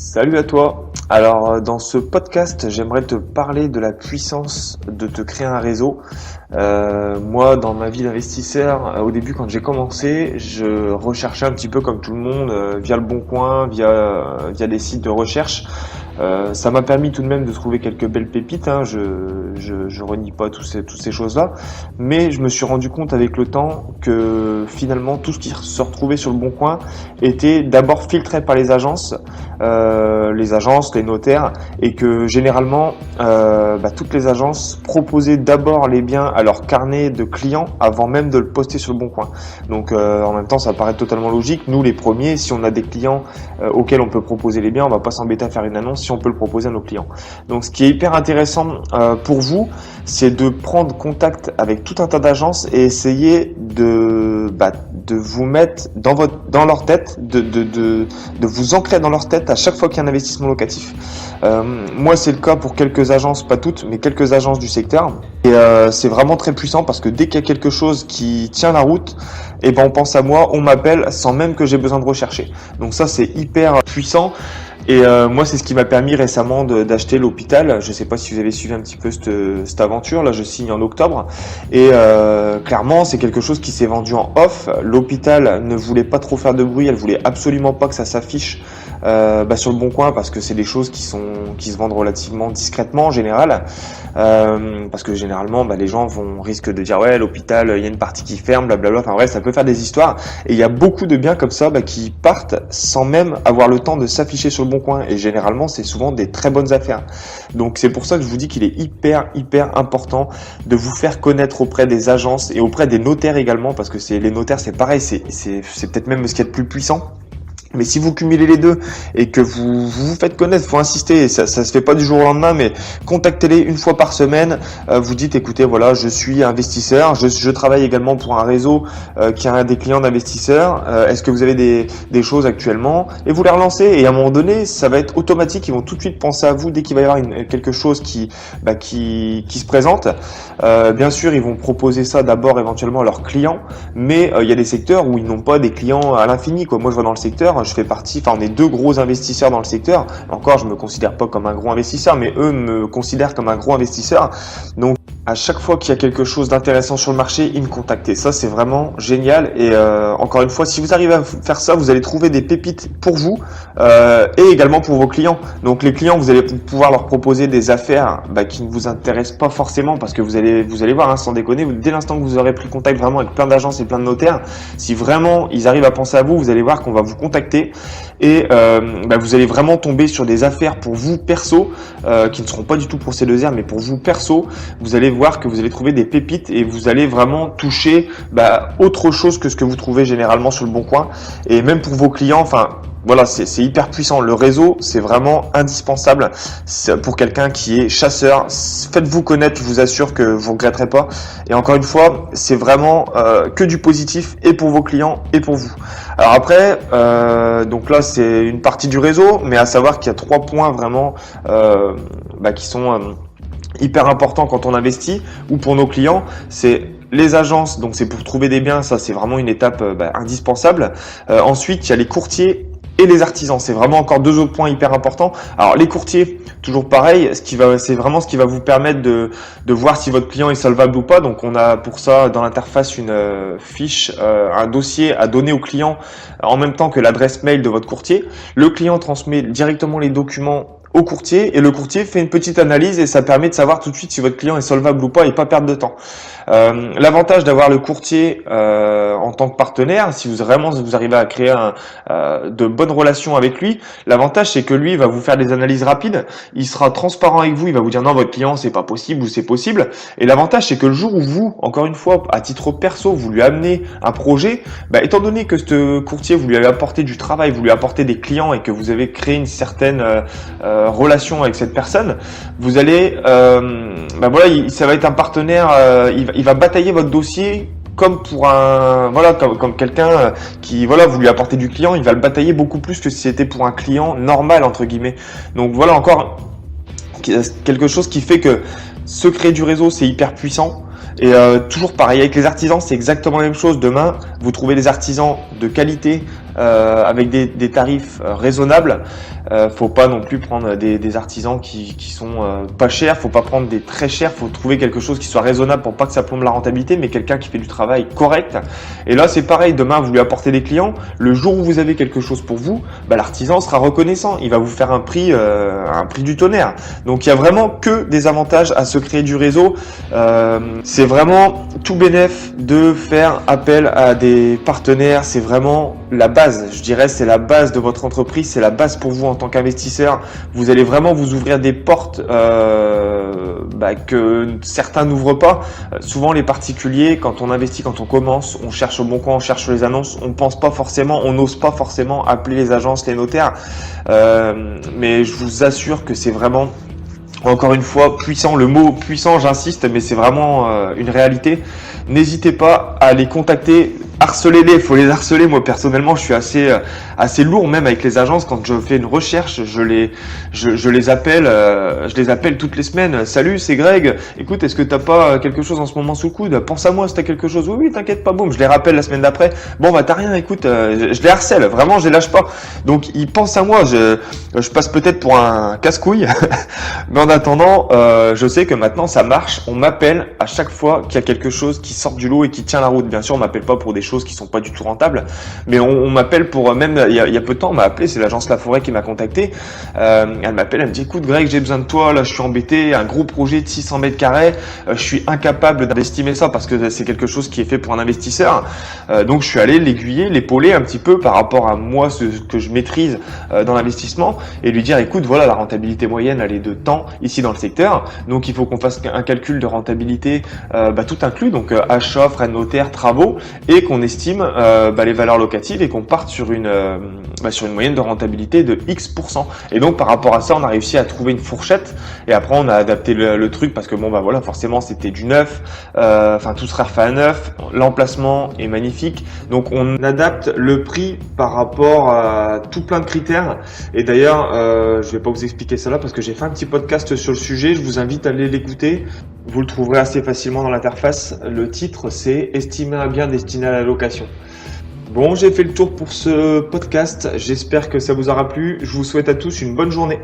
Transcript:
Salut à toi. Alors dans ce podcast, j'aimerais te parler de la puissance de te créer un réseau. Moi, dans ma vie d'investisseur, au début quand j'ai commencé, je recherchais un petit peu comme tout le monde via le Bon Coin, via des sites de recherche. Ça m'a permis tout de même de trouver quelques belles pépites, hein. Je renie pas toutes ces choses-là, mais je me suis rendu compte avec le temps que finalement tout ce qui se retrouvait sur le Bon Coin était d'abord filtré par les agences, les notaires, et que généralement toutes les agences proposaient d'abord les biens à leur carnet de clients avant même de le poster sur le Bon Coin. Donc en même temps, ça paraît totalement logique. Nous, les premiers, si on a des clients auxquels on peut proposer les biens, on va pas s'embêter à faire une annonce si on peut le proposer à nos clients. Donc ce qui est hyper intéressant pour vous, c'est de prendre contact avec tout un tas d'agences et essayer de vous mettre dans leur tête, de vous ancrer dans leur tête à chaque fois qu'il y a un investissement locatif. Moi, c'est le cas pour quelques agences, pas toutes, mais quelques agences du secteur. Et c'est vraiment très puissant parce que dès qu'il y a quelque chose qui tient la route, on pense à moi, on m'appelle sans même que j'ai besoin de rechercher. Donc ça, c'est hyper puissant. Et moi, c'est ce qui m'a permis récemment d'acheter l'hôpital. Je sais pas si vous avez suivi un petit peu cette aventure. Là, je signe en octobre. Et clairement, c'est quelque chose qui s'est vendu en off. L'hôpital ne voulait pas trop faire de bruit. Elle voulait absolument pas que ça s'affiche sur le Bon Coin parce que c'est des choses qui se vendent relativement discrètement en général. Parce que généralement, les gens risquent de dire ouais, l'hôpital, il y a une partie qui ferme, blablabla. Enfin bref, ça peut faire des histoires. Et il y a beaucoup de biens comme ça qui partent sans même avoir le temps de s'afficher sur le Bon Coin. Et généralement, c'est souvent des très bonnes affaires. Donc c'est pour ça que je vous dis qu'il est hyper important de vous faire connaître auprès des agences et auprès des notaires également, parce que les notaires, c'est pareil, c'est peut-être même ce qu'il y a de plus puissant. Mais si vous cumulez les deux et que vous faites connaître, faut insister, ça se fait pas du jour au lendemain, mais contactez-les une fois par semaine. Vous dites, écoutez, voilà, je suis investisseur, je travaille également pour un réseau qui a des clients d'investisseurs. Est-ce que vous avez des choses actuellement? Et vous les relancez. Et à un moment donné, ça va être automatique. Ils vont tout de suite penser à vous dès qu'il va y avoir quelque chose qui se présente. Bien sûr, ils vont proposer ça d'abord éventuellement à leurs clients, mais il y a des secteurs où ils n'ont pas des clients à l'infini, quoi. Moi, je vois dans le secteur. Je fais partie, on est deux gros investisseurs dans le secteur. Encore, je me considère pas comme un gros investisseur, mais eux me considèrent comme un gros investisseur. Donc, à chaque fois qu'il y a quelque chose d'intéressant sur le marché, ils me contactent. Ça, c'est vraiment génial. Et encore une fois, si vous arrivez à faire ça, vous allez trouver des pépites pour vous et également pour vos clients. Donc, les clients, vous allez pouvoir leur proposer des affaires qui ne vous intéressent pas forcément, parce que vous allez voir, hein, sans déconner, dès l'instant que vous aurez pris contact vraiment avec plein d'agences et plein de notaires, si vraiment ils arrivent à penser à vous, vous allez voir qu'on va vous contacter et vous allez vraiment tomber sur des affaires pour vous perso qui ne seront pas du tout pour ces deux airs, mais pour vous perso. Vous allez voir que vous allez trouver des pépites et vous allez vraiment toucher autre chose que ce que vous trouvez généralement sur le Bon Coin. Et même pour vos clients, voilà, c'est hyper puissant. Le réseau, c'est vraiment indispensable pour quelqu'un qui est chasseur. Faites-vous connaître, je vous assure que vous regretterez pas. Et encore une fois, c'est vraiment que du positif et pour vos clients et pour vous. Alors après, donc là, c'est une partie du réseau, mais à savoir qu'il y a 3 points vraiment qui sont hyper importants quand on investit ou pour nos clients. C'est les agences, donc c'est pour trouver des biens, ça c'est vraiment une étape indispensable. Ensuite, il y a les courtiers et les artisans. C'est vraiment encore 2 autres points hyper importants. Alors les courtiers, toujours pareil, c'est vraiment ce qui va vous permettre de voir si votre client est solvable ou pas. Donc on a pour ça dans l'interface une fiche, un dossier à donner au client en même temps que l'adresse mail de votre courtier. Le client transmet directement les documents au courtier et le courtier fait une petite analyse et ça permet de savoir tout de suite si votre client est solvable ou pas et pas perdre de temps. L'avantage d'avoir le courtier en tant que partenaire, si vous arrivez à créer de bonnes relations avec lui, l'avantage c'est que lui va vous faire des analyses rapides, il sera transparent avec vous, il va vous dire non, votre client c'est pas possible ou c'est possible. Et l'avantage c'est que le jour où vous, encore une fois, à titre perso, vous lui amenez un projet, étant donné que ce courtier vous lui avez apporté du travail, vous lui apportez des clients et que vous avez créé une certaine relation avec cette personne, vous allez ça va être un partenaire, il va batailler votre dossier comme pour comme quelqu'un qui vous lui apportez du client, il va le batailler beaucoup plus que si c'était pour un client normal entre guillemets. Donc voilà encore quelque chose qui fait que se créer du réseau, c'est hyper puissant. Et toujours pareil avec les artisans, c'est exactement la même chose. Demain, vous trouvez des artisans de qualité avec des tarifs raisonnables. Faut pas non plus prendre des artisans qui sont pas chers, faut pas prendre des très chers, faut trouver quelque chose qui soit raisonnable pour pas que ça plombe la rentabilité, mais quelqu'un qui fait du travail correct. Et là c'est pareil, demain vous lui apportez des clients, le jour où vous avez quelque chose pour vous, l'artisan sera reconnaissant, il va vous faire un prix du tonnerre. Donc il y a vraiment que des avantages à se créer du réseau. C'est vraiment tout bénef de faire appel à des partenaires, c'est vraiment la base, je dirais, c'est la base de votre entreprise, c'est la base pour vous en tant qu'investisseur. Vous allez vraiment vous ouvrir des portes que certains n'ouvrent pas. Souvent les particuliers, quand on investit, quand on commence, on cherche au bon coin, on cherche les annonces, on pense pas forcément, on n'ose pas forcément appeler les agences, les notaires. Mais je vous assure que c'est vraiment, encore une fois, puissant. Le mot puissant, j'insiste, mais c'est vraiment une réalité. N'hésitez pas à les contacter. Harcelez-les, il faut les harceler. Moi personnellement, je suis assez lourd même avec les agences. Quand je fais une recherche, je les appelle toutes les semaines. Salut, c'est Greg. Écoute, est-ce que t'as pas quelque chose en ce moment sous le coude? Pense à moi si t'as quelque chose. Oui, t'inquiète pas. Boum, je les rappelle la semaine d'après. Bon t'as rien. Écoute, je les harcèle. Vraiment, je les lâche pas. Donc ils pensent à moi. Je passe peut-être pour un casse-couille, mais en attendant, je sais que maintenant ça marche. On m'appelle à chaque fois qu'il y a quelque chose qui sort du lot et qui tient la route. Bien sûr, on m'appelle pas pour des choses qui sont pas du tout rentables, mais on m'appelle pour, même il y a peu de temps on m'a appelé, c'est l'agence La Forêt qui m'a contacté. Elle m'appelle, elle me dit écoute Greg, j'ai besoin de toi, là je suis embêté, un gros projet de 600 mètres carrés, je suis incapable d'estimer ça parce que c'est quelque chose qui est fait pour un investisseur. Donc je suis allé l'aiguiller, l'épauler un petit peu par rapport à moi, ce que je maîtrise dans l'investissement, et lui dire écoute voilà, la rentabilité moyenne elle est de temps ici dans le secteur, donc il faut qu'on fasse un calcul de rentabilité tout inclus, donc achat, frais de notaire, travaux, et qu'on estime les valeurs locatives et qu'on parte sur une moyenne de rentabilité de X%. Et donc par rapport à ça, on a réussi à trouver une fourchette, et après on a adapté le truc parce que forcément c'était du neuf, tout sera refait à neuf, l'emplacement est magnifique, donc on adapte le prix par rapport à tout plein de critères. Et d'ailleurs je vais pas vous expliquer ça là parce que j'ai fait un petit podcast sur le sujet, je vous invite à aller l'écouter. Vous le trouverez assez facilement dans l'interface. Le titre, c'est « Estimer un bien destiné à la location ». Bon, j'ai fait le tour pour ce podcast. J'espère que ça vous aura plu. Je vous souhaite à tous une bonne journée.